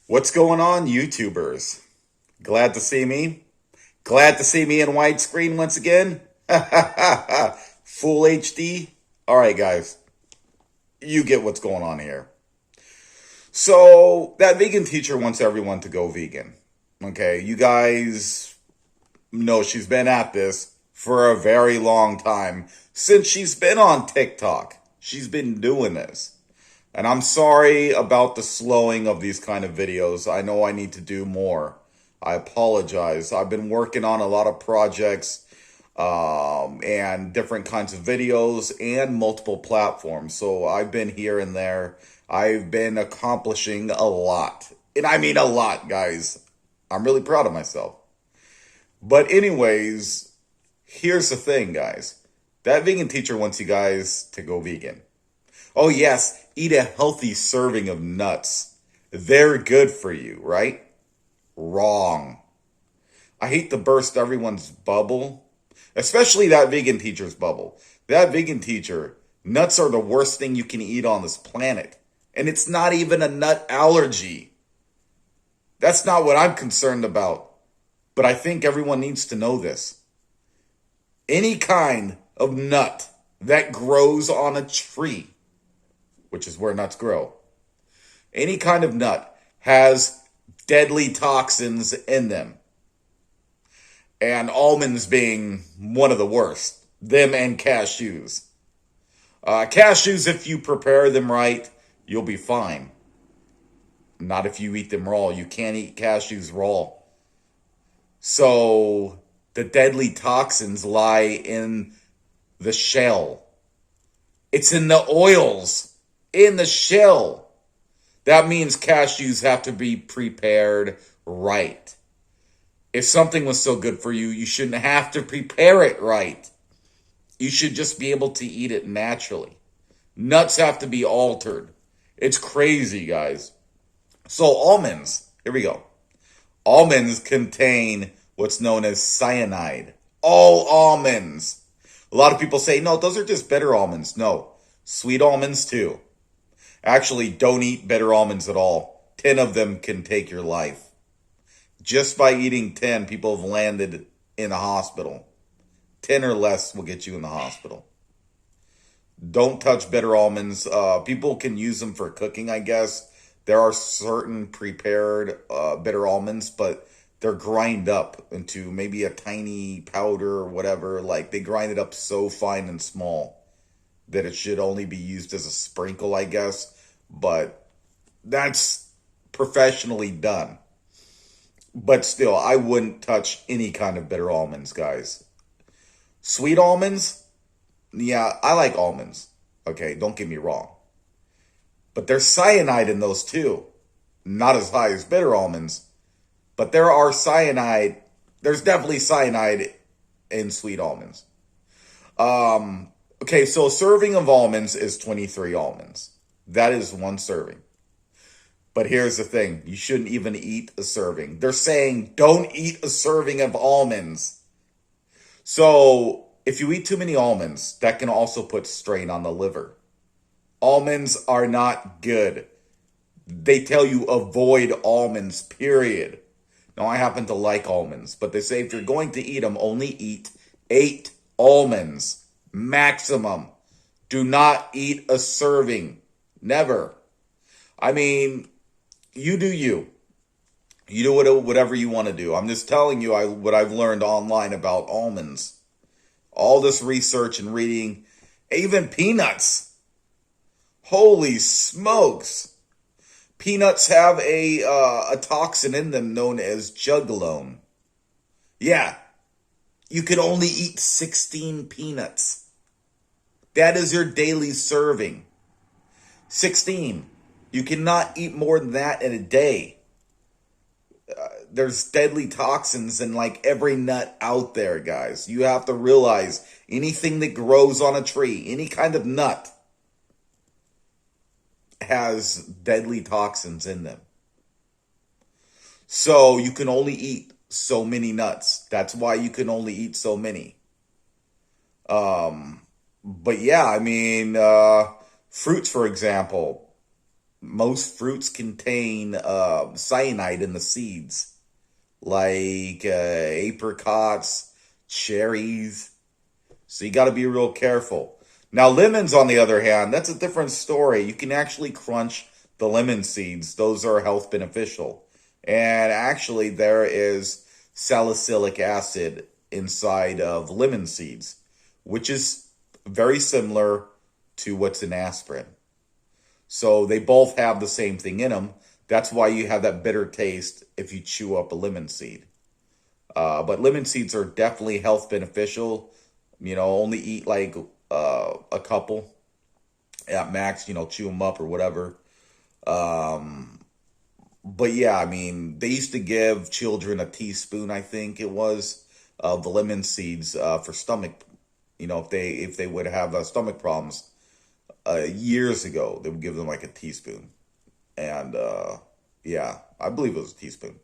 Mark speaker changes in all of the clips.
Speaker 1: What's going on, YouTubers? Glad to see me. Glad to see me in widescreen once again. Full HD. All right, guys, you get what's going on here. So, that vegan teacher wants everyone to go vegan. Okay, you guys know she's been at this for a very long time. Since she's been on TikTok, she's been doing this. And I'm sorry about the slowing of these kind of videos. I know I need to do more. I apologize. I've been working on a lot of projects and different kinds of videos and multiple platforms. So I've been here and there. I've been accomplishing a lot. And I mean a lot, guys. I'm really proud of myself. But anyways, here's the thing, guys. That vegan teacher wants you guys to go vegan. Oh, yes, eat a healthy serving of nuts. They're good for you, right? Wrong. I hate to burst everyone's bubble, especially that vegan teacher's bubble. That vegan teacher, nuts are the worst thing you can eat on this planet. And it's not even a nut allergy. That's not what I'm concerned about. But I think everyone needs to know this. Any kind of nut that grows on a tree, which is where nuts grow, any kind of nut has deadly toxins in them. And almonds being one of the worst. Them and cashews. Cashews, if you prepare them right, you'll be fine. Not if you eat them raw. You can't eat cashews raw. So the deadly toxins lie in the shell. It's in the oils, in the shell. That means cashews have to be prepared right. If something was so good for you, you shouldn't have to prepare it right. You should just be able to eat it naturally. Nuts have to be altered. It's crazy, guys. So almonds, here we go. Almonds contain what's known as cyanide. All almonds. A lot of people say, no, those are just bitter almonds. No, sweet almonds too. Actually, don't eat bitter almonds at all. 10 of them can take your life. Just by eating 10, people have landed in a hospital. 10 or less will get you in the hospital. Don't touch bitter almonds. People can use them for cooking, I guess. There are certain prepared bitter almonds, but they're grind up into maybe a tiny powder or whatever. Like, they grind it up so fine and small that it should only be used as a sprinkle, I guess. But that's professionally done. But still, I wouldn't touch any kind of bitter almonds, guys. Sweet almonds? Yeah, I like almonds. Okay, don't get me wrong. But there's cyanide in those too. Not as high as bitter almonds. But there's definitely cyanide in sweet almonds. Okay, so a serving of almonds is 23 almonds. That is one serving. But here's the thing. You shouldn't even eat a serving. They're saying don't eat a serving of almonds. So if you eat too many almonds, that can also put strain on the liver. Almonds are not good. They tell you avoid almonds, period. Now, I happen to like almonds, but they say if you're going to eat them, only eat 8 almonds. Maximum. Do not eat a serving. Never. I mean, you do you. You do whatever you want to do. I'm just telling you what I've learned online about almonds. All this research and reading. Even peanuts. Holy smokes. Peanuts have a toxin in them known as juglone. Yeah, you can only eat 16 peanuts. That is your daily serving. 16. You cannot eat more than that in a day. There's deadly toxins in like every nut out there, guys. You have to realize anything that grows on a tree, any kind of nut, has deadly toxins in them. So you can only eat so many nuts. That's why you can only eat so many. But yeah, I mean, fruits, for example, most fruits contain cyanide in the seeds, like apricots, cherries. So you got to be real careful. Now, lemons, on the other hand, that's a different story. You can actually crunch the lemon seeds, those are health beneficial. And actually, there is salicylic acid inside of lemon seeds, which is very similar to what's in aspirin. So they both have the same thing in them. That's why you have that bitter taste if you chew up a lemon seed. But lemon seeds are definitely health beneficial. Only eat like a couple at max, chew them up or whatever. Um, but yeah, I mean, they used to give children a teaspoon, I think it was, of the lemon seeds for stomach. If they would have stomach problems years ago, they would give them like a teaspoon. And yeah, I believe it was a teaspoon.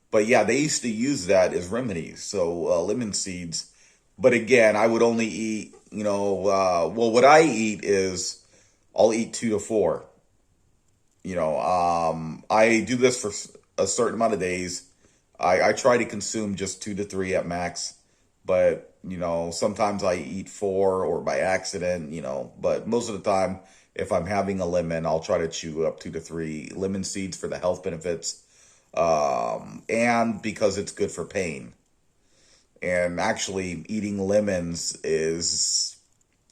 Speaker 1: But yeah, they used to use that as remedies. So lemon seeds. But again, I would only eat, well, what I eat is I'll eat 2 to 4. I do this for a certain amount of days. I try to consume just 2 to 3 at max, but sometimes I eat 4 or by accident, but most of the time, if I'm having a lemon, I'll try to chew up 2 to 3 lemon seeds for the health benefits, and because it's good for pain. And actually, eating lemons is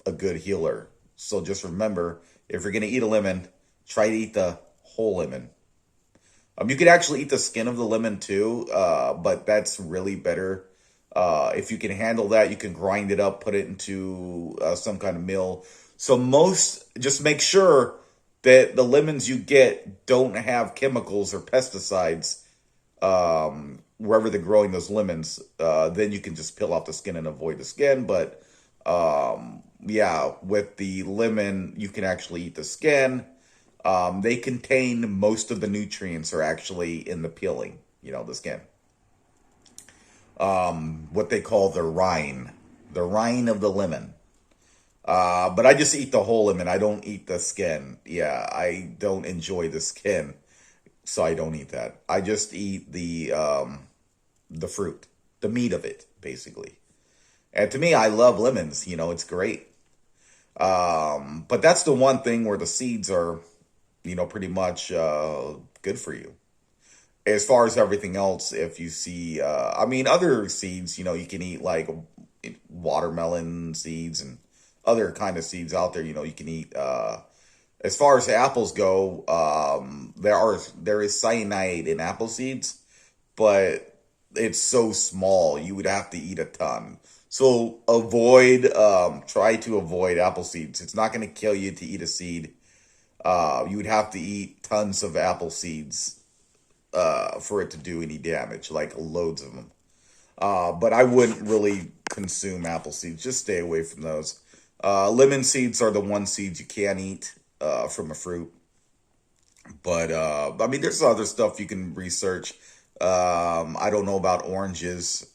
Speaker 1: a good healer. So just remember, if you're gonna eat a lemon, try to eat the whole lemon. You could actually eat the skin of the lemon too, but that's really better. If you can handle that, you can grind it up, put it into some kind of meal. So just make sure that the lemons you get don't have chemicals or pesticides wherever they're growing those lemons. Then you can just peel off the skin and avoid the skin. But yeah, with the lemon, you can actually eat the skin. They contain most of the nutrients are actually in the peeling, the skin. What they call the rind of the lemon. But I just eat the whole lemon. I don't eat the skin. Yeah, I don't enjoy the skin, so I don't eat that. I just eat the fruit, the meat of it, basically. And to me, I love lemons. It's great. But that's the one thing where the seeds are, pretty much good for you. As far as everything else, if you see, I mean, other seeds, you can eat like watermelon seeds and other kind of seeds out there, you can eat. As far as apples go, there is cyanide in apple seeds, but it's so small, you would have to eat a ton. So try to avoid apple seeds. It's not going to kill you to eat a seed. You would have to eat tons of apple seeds for it to do any damage, like loads of them. But I wouldn't really consume apple seeds. Just stay away from those. Lemon seeds are the one seeds you can't eat from a fruit. But I mean, there's other stuff you can research. I don't know about oranges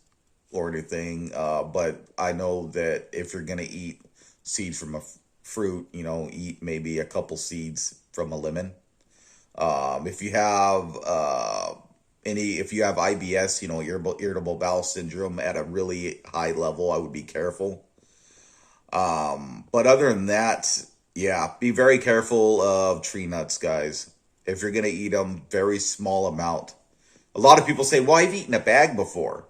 Speaker 1: or anything, but I know that if you're gonna eat seeds from a fruit, eat maybe a couple seeds from a lemon. If you have if you have IBS, irritable bowel syndrome at a really high level, I would be careful. But other than that, yeah, be very careful of tree nuts, guys. If you're gonna eat them, very small amount. A lot of people say, "Well, I've eaten a bag before."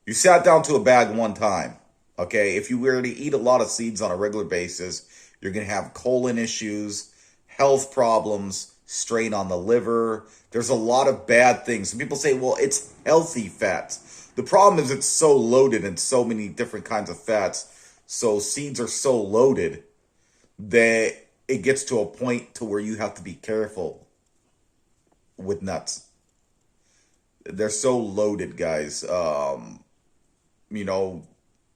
Speaker 1: You sat down to a bag one time, okay? If you were to eat a lot of seeds on a regular basis, you're gonna have colon issues, health problems, strain on the liver. There's a lot of bad things. Some people say, "Well, it's healthy fats." The problem is it's so loaded in so many different kinds of fats. So seeds are so loaded that it gets to a point to where you have to be careful with nuts. They're so loaded, guys. You know,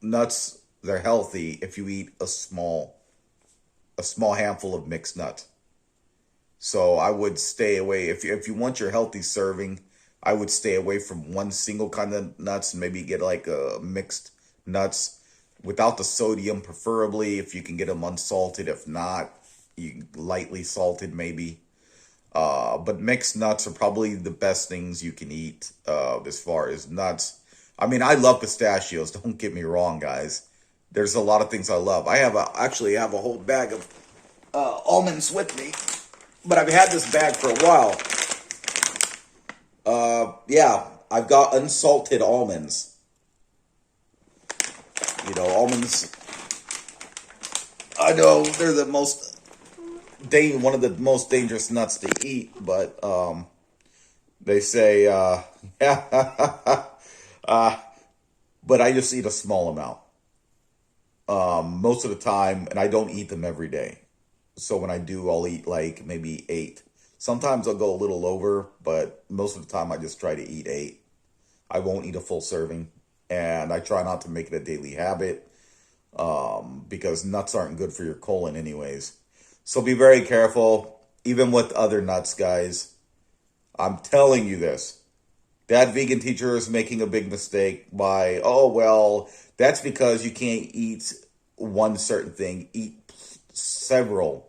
Speaker 1: nuts, they're healthy if you eat a small handful of mixed nuts. So I would stay away if you want your healthy serving. I would stay away from one single kind of nuts and maybe get like a mixed nuts without the sodium, preferably if you can get them unsalted. If not, you lightly salted maybe. But mixed nuts are probably the best things you can eat as far as nuts. I mean, I love pistachios. Don't get me wrong, guys. There's a lot of things I love. Actually have a whole bag of almonds with me, but I've had this bag for a while. Yeah, I've got unsalted almonds. You know, almonds. I know they're one of the most dangerous nuts to eat, but they say, yeah, but I just eat a small amount most of the time, and I don't eat them every day. So when I do, I'll eat like maybe 8. Sometimes I'll go a little over, but most of the time I just try to eat 8. I won't eat a full serving, and I try not to make it a daily habit because nuts aren't good for your colon anyways. So be very careful, even with other nuts, guys. I'm telling you this. That vegan teacher is making a big mistake by, oh, well, that's because you can't eat one certain thing. Eat several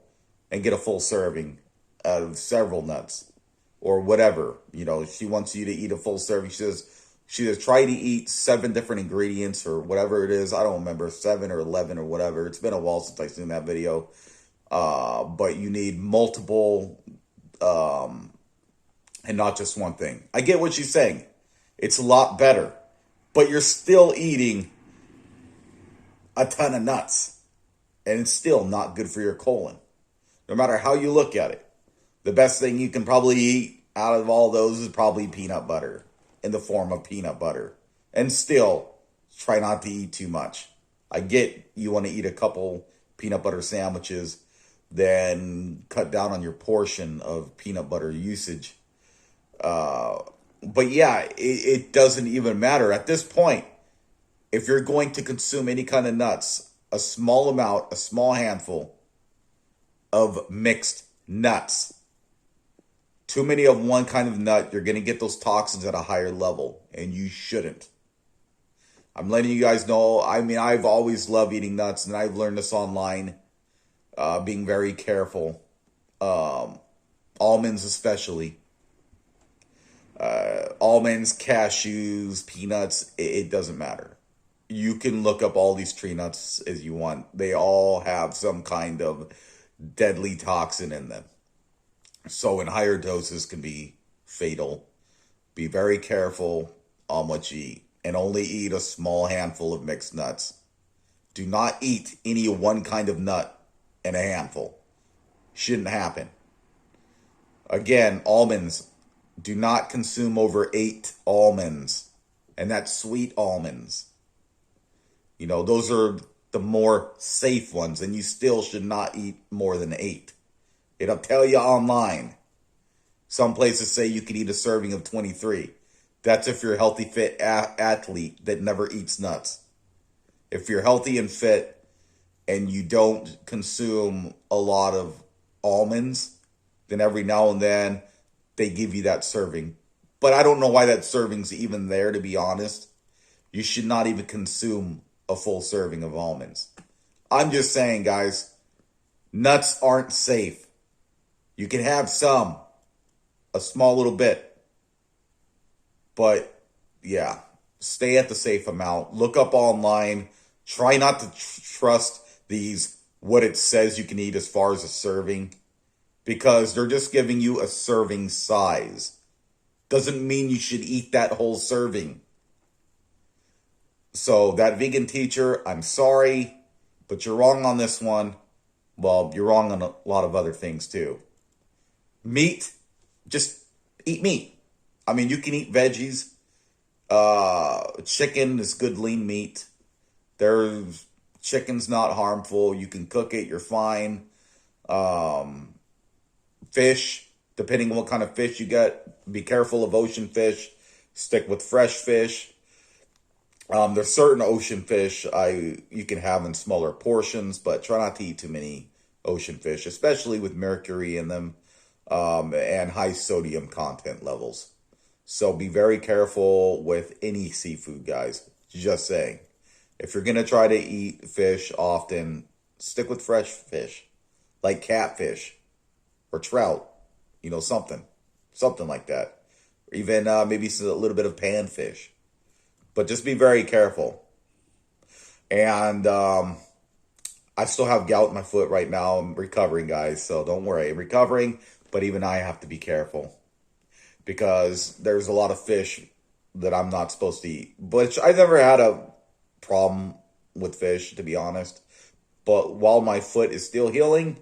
Speaker 1: and get a full serving of several nuts or whatever. You know, she wants you to eat a full serving. She says try to eat 7 different ingredients or whatever it is. I don't remember, 7 or 11 or whatever. It's been a while since I've seen that video. But you need multiple and not just one thing. I get what she's saying. It's a lot better. But you're still eating a ton of nuts. And it's still not good for your colon. No matter how you look at it. The best thing you can probably eat out of all those is probably peanut butter. In the form of peanut butter. And still, try not to eat too much. I get you want to eat a couple peanut butter sandwiches, then cut down on your portion of peanut butter usage. But yeah, it doesn't even matter. At this point, if you're going to consume any kind of nuts, a small amount, a small handful of mixed nuts. Too many of one kind of nut, you're going to get those toxins at a higher level, and you shouldn't. I'm letting you guys know, I mean, I've always loved eating nuts, and I've learned this online, being very careful. Almonds especially. Almonds, cashews, peanuts, it doesn't matter. You can look up all these tree nuts as you want. They all have some kind of deadly toxin in them. So in higher doses can be fatal. Be very careful on what you eat and only eat a small handful of mixed nuts. Do not eat any one kind of nut in a handful. Shouldn't happen. Again, almonds. Do not consume over 8 almonds. And that's sweet almonds. You know, those are the more safe ones. And you still should not eat more than 8. It'll tell you online. Some places say you can eat a serving of 23. That's if you're a healthy, fit athlete that never eats nuts. If you're healthy and fit and you don't consume a lot of almonds, then every now and then they give you that serving. But I don't know why that serving's even there, to be honest. You should not even consume a full serving of almonds. I'm just saying, guys, nuts aren't safe. You can have some, a small little bit. But, yeah, stay at the safe amount. Look up online. Try not to trust what it says you can eat as far as a serving. Because they're just giving you a serving size. Doesn't mean you should eat that whole serving. So, that vegan teacher, I'm sorry, but you're wrong on this one. Well, you're wrong on a lot of other things, too. Meat, just eat meat. I mean, you can eat veggies. Chicken is good lean meat. Chicken's not harmful. You can cook it. You're fine. Fish, depending on what kind of fish you get, be careful of ocean fish. Stick with fresh fish. There's certain ocean fish you can have in smaller portions, but try not to eat too many ocean fish, especially with mercury in them. And high sodium content levels. So be very careful with any seafood, guys. Just saying. If you're going to try to eat fish often, stick with fresh fish, like catfish or trout. something like that. Or even maybe a little bit of panfish. But just be very careful. And I still have gout in my foot right now. I'm recovering, guys, so don't worry. I'm recovering, but even I have to be careful because there's a lot of fish that I'm not supposed to eat. But I've never had a problem with fish, to be honest. But while my foot is still healing,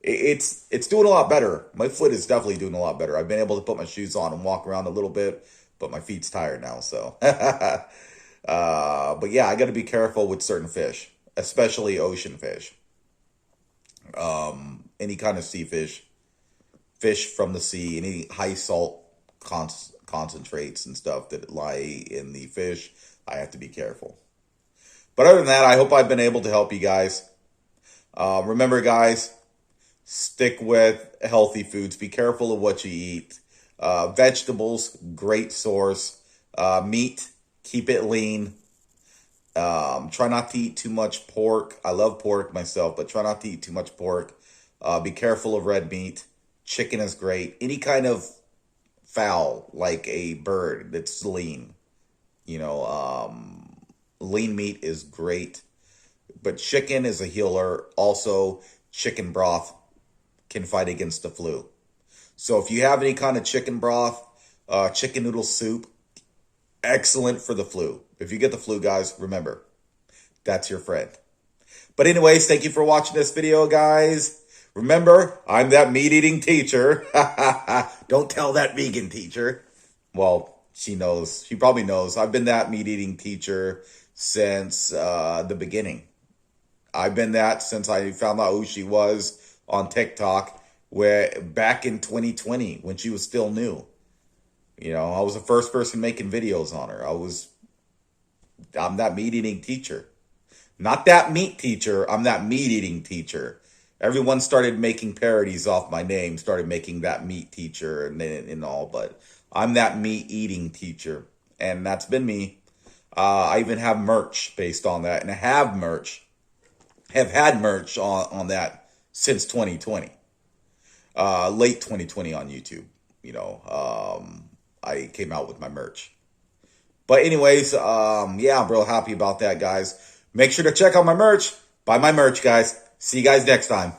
Speaker 1: it's doing a lot better. My foot is definitely doing a lot better. I've been able to put my shoes on and walk around a little bit, but my feet's tired now, so. But yeah, I got to be careful with certain fish, especially ocean fish. Any kind of sea fish, fish from the sea, any high salt concentrates and stuff that lie in the fish, I have to be careful. But other than that, I hope I've been able to help you guys. Remember, guys, stick with healthy foods. Be careful of what you eat. Vegetables, great source. Meat, keep it lean. Try not to eat too much pork. I love pork myself, but try not to eat too much pork. Be careful of red meat. Chicken is great. Any kind of fowl, like a bird that's lean. Lean meat is great. But chicken is a healer. Also, chicken broth can fight against the flu. So if you have any kind of chicken broth, chicken noodle soup, excellent for the flu. If you get the flu, guys, remember, that's your friend. But anyways, thank you for watching this video, guys. Remember, I'm that meat-eating teacher. Don't tell that vegan teacher. Well, she knows. She probably knows. I've been that meat-eating teacher since the beginning. I've been that since I found out who she was on TikTok back in 2020 when she was still new. I was the first person making videos on her. I'm that meat-eating teacher. Not that meat teacher, I'm that meat-eating teacher. Everyone started making parodies off my name, started making that meat teacher and all, but I'm that meat-eating teacher, and that's been me. I even have merch based on that, and I have had merch on that since 2020. Late 2020 on YouTube, I came out with my merch. But anyways, yeah, I'm real happy about that, guys. Make sure to check out my merch. Buy my merch, guys. See you guys next time.